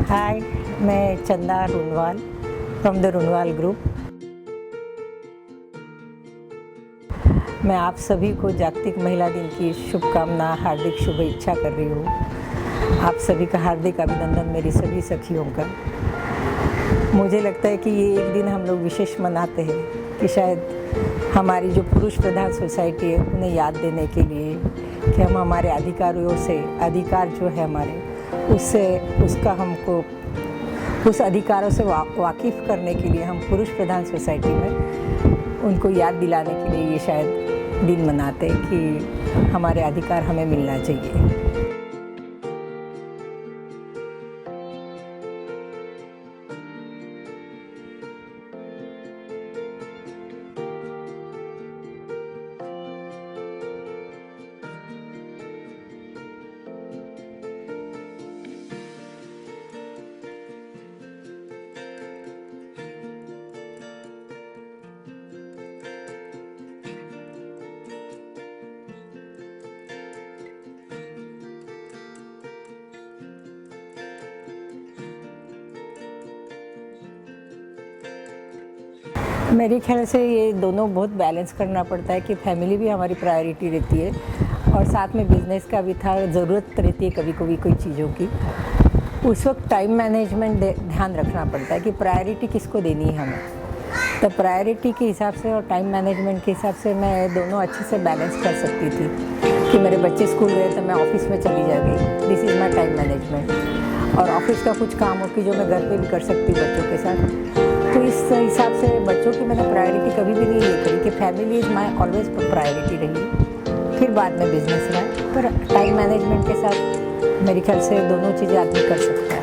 हाय, मैं चंदा Runwal from the Runwal group. मैं आप सभी को जागतिक महिला दिन की शुभकामना, हार्दिक शुभेच्छा कर रही हूँ। आप सभी का हार्दिक अभिनंदन, मेरी सभी सखियों का। मुझे लगता है कि ये एक दिन हम लोग विशेष मनाते हैं कि शायद हमारी जो पुरुष प्रधान सोसाइटी है उन्हें याद देने के लिए कि हम हमारे अधिकारों से, अधिकार जो है हमारे, उसका हमको उस अधिकारों से वाकिफ़ करने के लिए हम पुरुष प्रधान सोसाइटी में उनको याद दिलाने के लिए ये शायद दिन मनाते हैं कि हमारे अधिकार हमें मिलना चाहिए। मेरे ख्याल से ये दोनों बहुत बैलेंस करना पड़ता है कि फैमिली भी हमारी प्रायोरिटी रहती है और साथ में बिज़नेस का भी था, ज़रूरत रहती है कभी कभी कोई चीज़ों की। उस वक्त टाइम मैनेजमेंट ध्यान रखना पड़ता है कि प्रायोरिटी किसको देनी है हमें। तो प्रायोरिटी के हिसाब से और टाइम मैनेजमेंट के हिसाब से मैं दोनों अच्छे से बैलेंस कर सकती थी कि मेरे बच्चे स्कूल गए तो मैं ऑफिस में चली जा गई। This is my time management. और ऑफिस का कुछ काम हो कि जो मैं घर पे भी कर सकती हूँ बच्चों के साथ। तो इस हिसाब से बच्चों की मैंने प्रायोरिटी कभी भी नहीं ये करी कि family is my always priority रही, फिर बाद में बिजनेस रहा। पर टाइम मैनेजमेंट के साथ मेरे ख्याल से दोनों चीज़ें आदमी कर सकता है।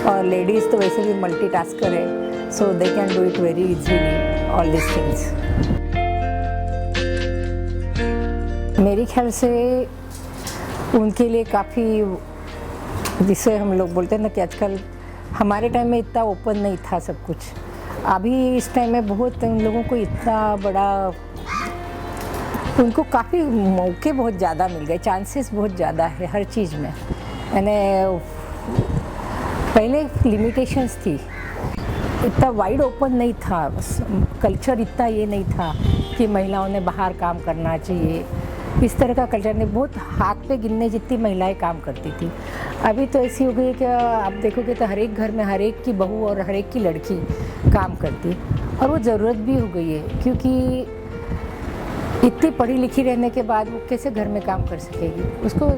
और लेडीज़ तो वैसे भी मल्टीटास्कर है, so they can do it very easily all this things. मेरे ख्याल से उनके लिए काफ़ी, जिसे हम लोग बोलते हैं ना कि आजकल हमारे टाइम में इतना ओपन नहीं था सब कुछ। अभी इस टाइम में बहुत उन लोगों को इतना बड़ा, उनको काफ़ी मौके बहुत ज़्यादा मिल गए, चांसेस बहुत ज़्यादा है हर चीज़ में। यानी पहले लिमिटेशंस थी, इतना वाइड ओपन नहीं था, कल्चर इतना ये नहीं था कि महिलाओं ने बाहर काम करना चाहिए, इस तरह का कल्चर नहीं। बहुत हाथ पे गिनने जितनी महिलाएं काम करती थी। अभी तो ऐसी हो गई है कि आप देखोगे तो हर एक घर में हर एक की बहू और हर एक की लड़की काम करती, और वो ज़रूरत भी हो गई है क्योंकि इतनी पढ़ी लिखी रहने के बाद वो कैसे घर में काम कर सकेगी। उसको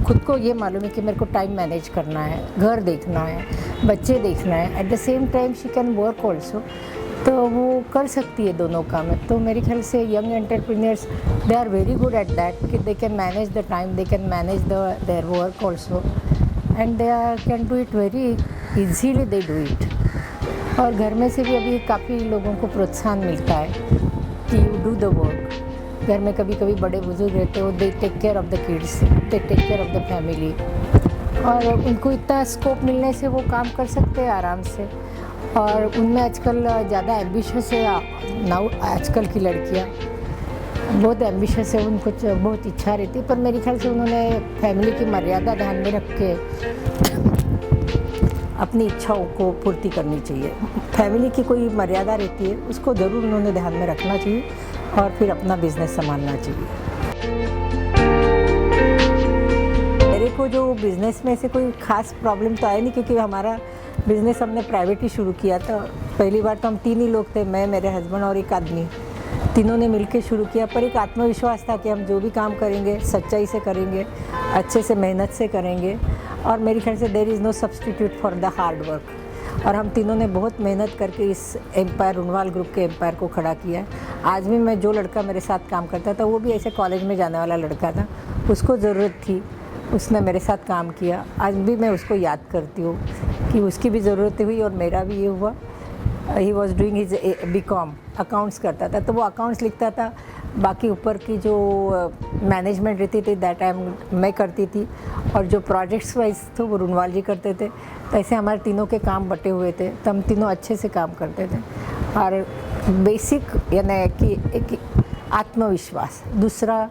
खुद को ये मालूम है कि मेरे को टाइम मैनेज करना है, घर देखना है, बच्चे देखना है, at the same time she can work also, तो वो कर सकती है दोनों काम। तो मेरे ख्याल से young entrepreneurs they are very good at that कि they can manage the time, they can manage their work also, and they can do it very easily, they do it. और घर में से भी अभी काफ़ी लोगों को प्रोत्साहन मिलता है कि यू डू द वर्क। घर में कभी कभी बड़े बुजुर्ग रहते हो, they take care of the kids, they take care of the family, और उनको इतना स्कोप मिलने से वो काम कर सकते हैं आराम से। और उनमें आजकल ज़्यादा एम्बिशियस है नाउ, आजकल की लड़कियाँ बहुत एम्बिशियस है, उनको बहुत इच्छा रहती है। पर मेरे ख्याल से उन्होंने फैमिली की मर्यादा ध्यान में रख के अपनी इच्छाओं को पूर्ति करनी चाहिए। फैमिली की कोई मर्यादा रहती है, उसको ज़रूर उन्होंने ध्यान में रखना चाहिए और फिर अपना बिजनेस संभालना चाहिए। मेरे को जो बिज़नेस में से कोई ख़ास प्रॉब्लम तो आया नहीं क्योंकि हमारा बिज़नेस हमने प्राइवेट ही शुरू किया था। पहली बार तो हम 3 ही लोग थे, मैं, मेरे हस्बैंड और एक आदमी, तीनों ने मिलकर शुरू किया। पर एक आत्मविश्वास था कि हम जो भी काम करेंगे सच्चाई से करेंगे, अच्छे से मेहनत से करेंगे, और मेरे ख्याल से there is no substitute for the hard work. और हम तीनों ने बहुत मेहनत करके इस एम्पायर, रुनवाल ग्रुप के एम्पायर को खड़ा किया है। आज भी मैं, जो लड़का मेरे साथ काम करता था वो भी ऐसे कॉलेज में जाने वाला लड़का था, उसको ज़रूरत थी, उसने मेरे साथ काम किया। आज भी मैं उसको याद करती हूँ कि उसकी भी ज़रूरत हुई और मेरा भी ये हुआ। He was doing his BCom, accounts करता था, तो वो अकाउंट्स लिखता था, बाकी ऊपर की जो मैनेजमेंट रहती थी दैट टाइम मैं करती थी, और जो प्रोजेक्ट्स वाइज थे वो रुनवाल जी करते थे। तो ऐसे हमारे तीनों के काम बटे हुए थे, तो हम तीनों अच्छे से काम करते थे। और बेसिक यानी कि एक आत्मविश्वास, दूसरा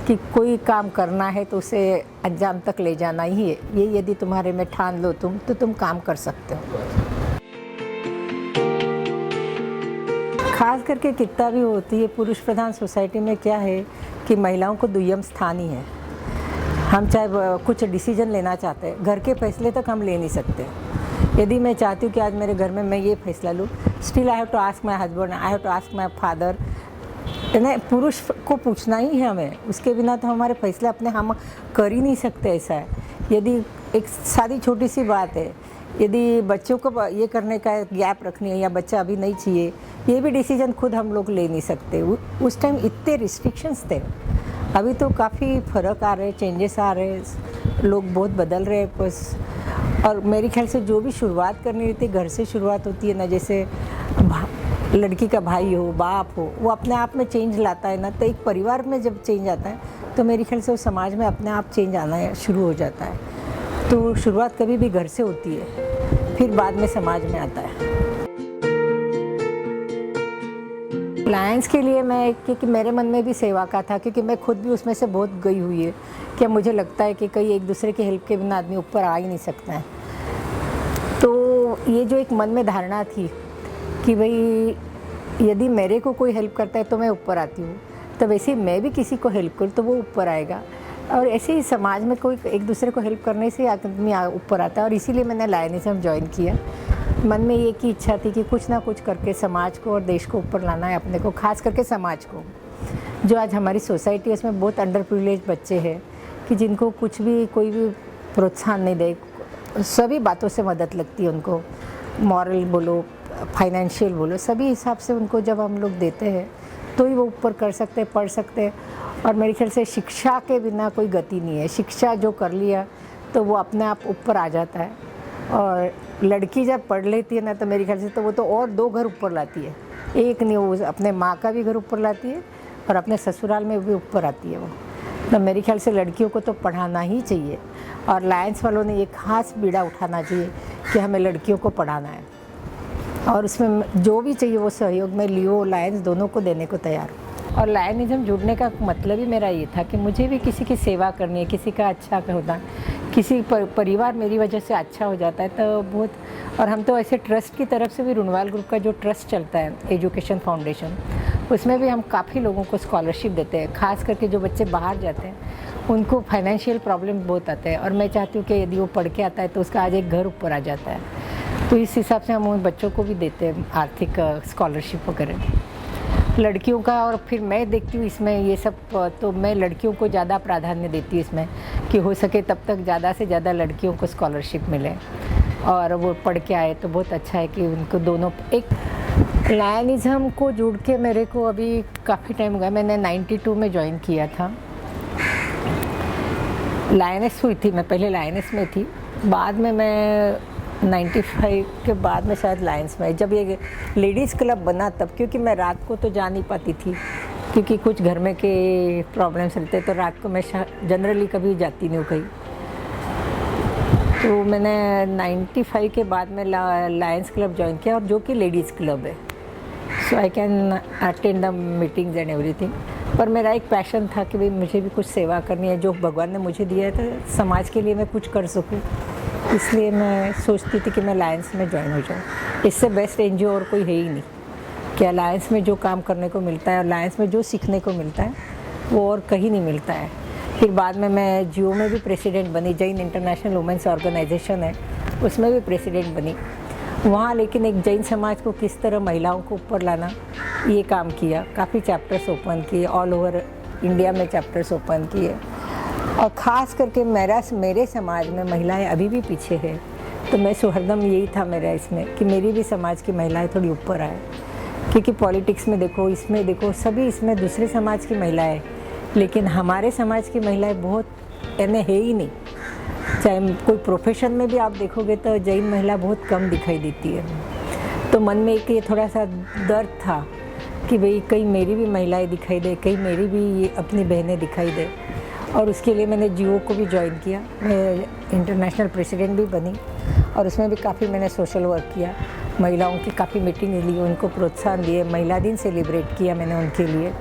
कि कोई काम करना है तो उसे अंजाम तक ले जाना ही है। ये यदि तुम्हारे में ठान लो तुम, तो तुम काम कर सकते हो। खास करके कितना भी होती है पुरुष प्रधान सोसाइटी में क्या है कि महिलाओं को दुय्यम स्थान ही है। हम चाहे कुछ डिसीजन लेना चाहते हैं, घर के फैसले तक हम ले नहीं सकते। यदि मैं चाहती हूँ कि आज मेरे घर में मैं ये फैसला लूँ, still I have to ask my husband, I have to ask my father. यानी पुरुष को पूछना ही है हमें, उसके बिना तो हमारे फैसले अपने हम कर ही नहीं सकते। ऐसा है। यदि एक सादी छोटी सी बात है, यदि बच्चों को ये करने का गैप रखनी है या बच्चा अभी नहीं चाहिए, ये भी डिसीजन खुद हम लोग ले नहीं सकते। उस टाइम इतने रिस्ट्रिक्शंस थे। अभी तो काफ़ी फ़र्क आ रहे, चेंजेस आ रहे, लोग बहुत बदल रहे हैं बस। और मेरे ख्याल से जो भी शुरुआत करनी रहती है घर से शुरुआत होती है ना। जैसे लड़की का भाई हो, बाप हो, वो अपने आप में चेंज लाता है ना। तो एक परिवार में जब चेंज आता है तो मेरे ख्याल से वो समाज में अपने आप चेंज आना शुरू हो जाता है। तो शुरुआत कभी भी घर से होती है, फिर बाद में समाज में आता है। लायंस के लिए मैं, क्योंकि मेरे मन में भी सेवा का था, क्योंकि मैं खुद भी उसमें से बहुत गई हुई है कि मुझे लगता है कि कहीं एक दूसरे की हेल्प के बिना आदमी ऊपर आ ही नहीं सकता है। तो ये जो एक मन में धारणा थी कि भाई यदि मेरे को कोई हेल्प करता है तो मैं ऊपर आती हूँ, तो वैसे ही मैं भी किसी को हेल्प करूँ तो वो ऊपर आएगा। और ऐसे ही समाज में कोई एक दूसरे को हेल्प करने से आदमी ऊपर आता है। और इसीलिए मैंने लायनिज़्म ज्वाइन किया। मन में एक ही इच्छा थी कि कुछ ना कुछ करके समाज को और देश को ऊपर लाना है अपने को, खास करके समाज को। जो आज हमारी सोसाइटी है उसमें बहुत अंडर प्रिविलेज बच्चे हैं कि जिनको कुछ भी कोई भी प्रोत्साहन नहीं दे, सभी बातों से मदद लगती है उनको, मॉरल बोलो, फाइनेंशियल बोलो, सभी हिसाब से उनको जब हम लोग देते हैं तो ही वो ऊपर कर सकते हैं, पढ़ सकते हैं। और मेरे ख्याल से शिक्षा के बिना कोई गति नहीं है। शिक्षा जो कर लिया तो वो अपने आप ऊपर आ जाता है। और लड़की जब पढ़ लेती है ना तो मेरे ख्याल से तो वो तो और 2 घर ऊपर लाती है। एक नहीं, वो अपने माँ का भी घर ऊपर लाती है और अपने ससुराल में भी ऊपर आती है वो। तो मेरे ख्याल से लड़कियों को तो पढ़ाना ही चाहिए। और लायंस वालों ने ये खास बीड़ा उठाना चाहिए कि हमें लड़कियों को पढ़ाना है। और उसमें जो भी चाहिए वो सहयोग में लियो लायंस दोनों को देने को तैयार हूँ। और लायनिज़्म जुड़ने का मतलब ही मेरा ये था कि मुझे भी किसी की सेवा करनी है, किसी का अच्छा होना, किसी परिवार मेरी वजह से अच्छा हो जाता है तो बहुत। और हम तो ऐसे ट्रस्ट की तरफ से भी, रुनवाल ग्रुप का जो ट्रस्ट चलता है एजुकेशन फाउंडेशन, उसमें भी हम काफ़ी लोगों को स्कॉलरशिप देते हैं। खास करके जो बच्चे बाहर जाते हैं उनको फाइनेंशियल प्रॉब्लम बहुत आते हैं। और मैं चाहती हूँ कि यदि वो पढ़ के आता है तो उसका आज एक घर ऊपर आ जाता है। तो इस हिसाब से हम उन बच्चों को भी देते हैं आर्थिक स्कॉलरशिप वगैरह लड़कियों का। और फिर मैं देखती हूँ इसमें ये सब, तो मैं लड़कियों को ज़्यादा प्राधान्य देती हूँ इसमें कि हो सके तब तक ज़्यादा से ज़्यादा लड़कियों को स्कॉलरशिप मिले और वो पढ़ के आए तो बहुत अच्छा है कि उनको दोनों। एक लायनिज़्म को जुड़ के मेरे को अभी काफ़ी टाइम हो गया। मैंने 92 में ज्वाइन किया था। लायनेस हुई थी, मैं पहले लायनेस में थी, बाद में मैं 95 के बाद में शायद लायंस में, जब ये लेडीज़ क्लब बना तब, क्योंकि मैं रात को तो जा नहीं पाती थी क्योंकि कुछ घर में के प्रॉब्लम्स रहते, तो रात को मैं जनरली कभी जाती नहीं हूँ कहीं। तो मैंने 95 के बाद में लायंस क्लब ज्वाइन किया, और जो कि लेडीज़ क्लब है। So I can attend the meetings and everything. पर मेरा एक पैशन था कि भाई मुझे भी कुछ सेवा करनी है, जो भगवान ने मुझे दिया है तो समाज के लिए मैं कुछ कर सकूँ। इसलिए मैं सोचती थी कि मैं लायंस में ज्वाइन हो जाऊँ। इससे बेस्ट एनजीओ और कोई है ही नहीं कि अलायंस में जो काम करने को मिलता है और लायंस में जो सीखने को मिलता है वो और कहीं नहीं मिलता है। फिर बाद में मैं जियो में भी प्रेसिडेंट बनी, जैन इंटरनेशनल वुमेंस ऑर्गेनाइजेशन है उसमें भी प्रेसिडेंट बनी वहाँ। लेकिन एक जैन समाज को किस तरह महिलाओं को ऊपर लाना, ये काम किया। काफ़ी चैप्टर्स ओपन किए, ऑल ओवर इंडिया में चैप्टर्स ओपन किए। और ख़ास करके मेरे समाज में महिलाएं अभी भी पीछे है, तो मैं हरदम यही था मेरा इसमें कि मेरी भी समाज की महिलाएं थोड़ी ऊपर आए। क्योंकि पॉलिटिक्स में देखो, इसमें देखो, सभी इसमें दूसरे समाज की महिलाएं, लेकिन हमारे समाज की महिलाएं बहुत यानी है ही नहीं। चाहे कोई प्रोफेशन में भी आप देखोगे तो जैन महिला बहुत कम दिखाई देती है। तो मन में एक ये थोड़ा सा दर्द था कि भाई कहीं मेरी भी महिलाएं दिखाई दे, कहीं मेरी भी अपनी बहनें दिखाई दे। और उसके लिए मैंने जियो को भी ज्वाइन किया, मैं इंटरनेशनल प्रेसिडेंट भी बनी और उसमें भी काफ़ी मैंने सोशल वर्क किया। महिलाओं की काफ़ी मीटिंग ली, उनको प्रोत्साहन दिए, महिला दिन सेलिब्रेट किया मैंने उनके लिए।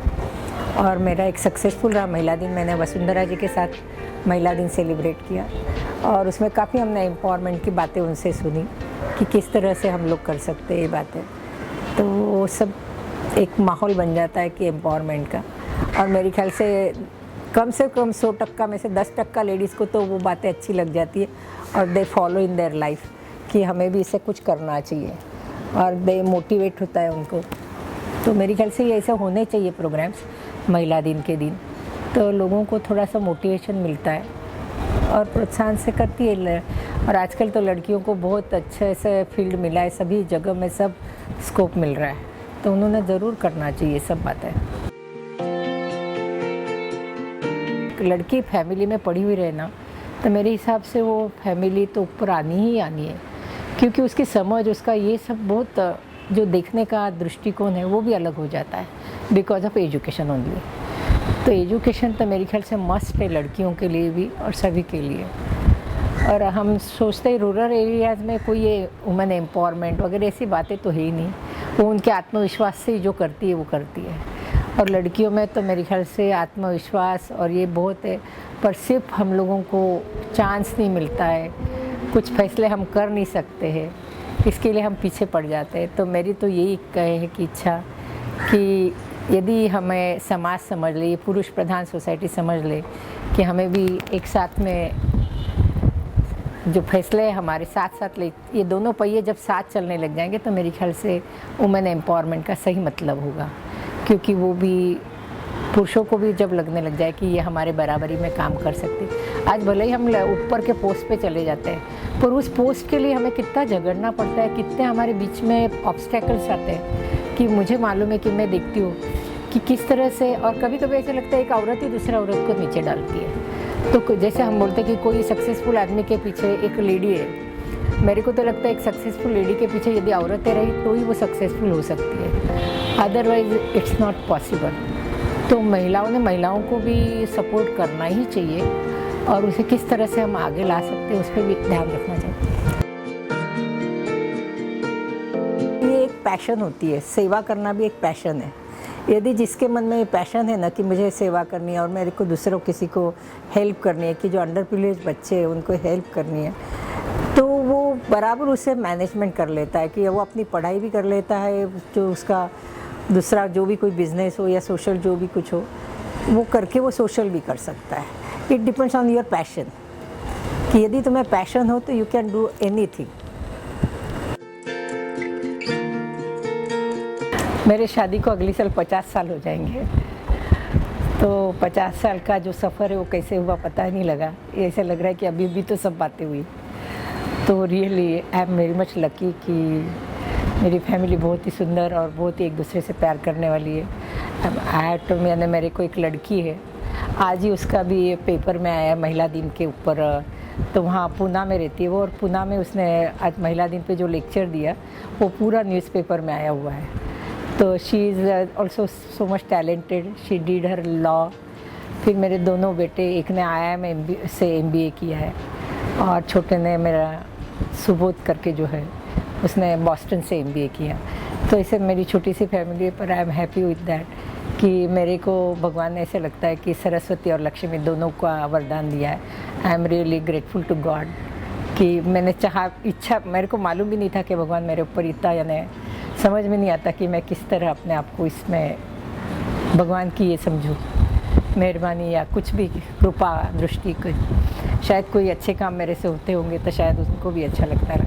और मेरा एक सक्सेसफुल रहा महिला दिन। मैंने वसुंधरा जी के साथ महिला दिन सेलिब्रेट किया और उसमें काफ़ी हमने एम्पावरमेंट की बातें उनसे सुनी कि किस तरह से हम लोग कर सकते हैं ये बातें। तो वो सब एक माहौल बन जाता है कि एम्पावरमेंट का। और मेरे ख्याल से कम 100% में से 10% लेडीज़ को तो वो बातें अच्छी लग जाती है और they follow in their life कि हमें भी इससे कुछ करना चाहिए और दे मोटिवेट होता है उनको। तो मेरे ख्याल से ये ऐसा होने चाहिए प्रोग्राम्स महिला दिन के दिन, तो लोगों को थोड़ा सा मोटिवेशन मिलता है और प्रोत्साहन से करती है। और आजकल तो लड़कियों को बहुत अच्छे से फील्ड मिला है, सभी जगह में सब स्कोप मिल रहा है, तो उन्होंने ज़रूर करना चाहिए सब बातें। लड़की फैमिली में पड़ी हुई रहे ना, तो मेरे हिसाब से वो फैमिली तो ऊपर आनी ही आनी है, क्योंकि उसकी समझ, उसका ये सब बहुत जो देखने का दृष्टिकोण है वो भी अलग हो जाता है बिकॉज ऑफ एजुकेशन ओनली। तो एजुकेशन तो मेरे ख्याल से मस्ट है लड़कियों के लिए भी और सभी के लिए। और हम सोचते हैं रूरल एरियाज़ में कोई ये वुमेन एम्पावरमेंट वगैरह ऐसी बातें तो है ही नहीं, वो उनके आत्मविश्वास से ही जो करती है वो करती है। और लड़कियों में तो मेरे ख्याल से आत्मविश्वास और ये बहुत है, पर सिर्फ हम लोगों को चांस नहीं मिलता है, कुछ फैसले हम कर नहीं सकते हैं, इसके लिए हम पीछे पड़ जाते हैं। तो मेरी तो यही कहे है कि इच्छा कि यदि हमें समाज समझ ले, ये पुरुष प्रधान सोसाइटी समझ ले कि हमें भी एक साथ में जो फैसले हमारे साथ साथ ले, ये दोनों पहिए जब साथ चलने लग जाएंगे तो मेरे ख्याल से वुमेन एम्पावरमेंट का सही मतलब होगा। क्योंकि वो भी पुरुषों को भी जब लगने लग जाए कि ये हमारे बराबरी में काम कर सकते। आज भले ही हम ऊपर के पोस्ट पे चले जाते हैं, पर उस पोस्ट के लिए हमें कितना झगड़ना पड़ता है, कितने हमारे बीच में ऑब्स्टेकल्स आते हैं कि मुझे मालूम है कि मैं देखती हूँ कि किस तरह से, और कभी कभी ऐसे लगता है एक औरत ही दूसरा औरत को नीचे डालती है। तो जैसे हम बोलते हैं कि कोई सक्सेसफुल आदमी के पीछे एक लेडी है, मेरे को तो लगता है एक सक्सेसफुल लेडी के पीछे यदि औरतें रही तो ही वो सक्सेसफुल हो सकती है, अदरवाइज इट्स नॉट पॉसिबल। तो महिलाओं को भी सपोर्ट करना ही चाहिए और उसे किस तरह से हम आगे ला सकते हैं उस पर भी ध्यान रखना चाहिए। ये एक पैशन होती है, सेवा करना भी एक पैशन है। यदि जिसके मन में ये पैशन है ना कि मुझे सेवा करनी है और मेरे को दूसरों किसी को हेल्प करनी है, कि जो अंडर प्रिविलेज बच्चे हैं उनको हेल्प करनी है, तो वो बराबर उसे मैनेजमेंट कर लेता है कि वो अपनी पढ़ाई भी कर लेता है, जो उसका दूसरा जो भी कोई बिजनेस हो या सोशल जो भी कुछ हो वो करके वो सोशल भी कर सकता है। It depends on your passion, कि यदि तुम्हें पैशन हो तो यू कैन डू एनीथिंग। मेरे शादी को अगली साल 50 साल हो जाएंगे, तो 50 साल का जो सफ़र है वो कैसे हुआ पता ही नहीं लगा। ऐसा लग रहा है कि अभी भी तो सब बातें हुई। तो really I am very much lucky कि मेरी फैमिली बहुत ही सुंदर और बहुत ही एक दूसरे से प्यार करने वाली है। तो मैंने मेरे को एक लड़की है, आज ही उसका भी ये पेपर में आया महिला दिन के ऊपर, तो वहाँ पूना में रहती है वो, और पूना में उसने आज महिला दिन पे जो लेक्चर दिया वो पूरा न्यूज़पेपर में आया हुआ है। तो she is also so much talented, she did her law. फिर मेरे दोनों बेटे, एक ने IIM से MBA किया है और छोटे ने मेरा सुबोध करके जो है उसने बॉस्टन से MBA किया। तो ऐसे मेरी छोटी सी फैमिली है, पर I am happy with that कि मेरे को भगवान ने ऐसे लगता है कि सरस्वती और लक्ष्मी दोनों का वरदान दिया है। I am really grateful to God कि मैंने इच्छा, मेरे को मालूम भी नहीं था कि भगवान मेरे ऊपर इतना, यानी समझ में नहीं आता कि मैं किस तरह अपने आप को इसमें भगवान की ये समझूँ मेहरबानी या कुछ भी कृपा दृष्टि। शायद कोई अच्छे काम मेरे से होते होंगे तो शायद उनको भी अच्छा लगता है।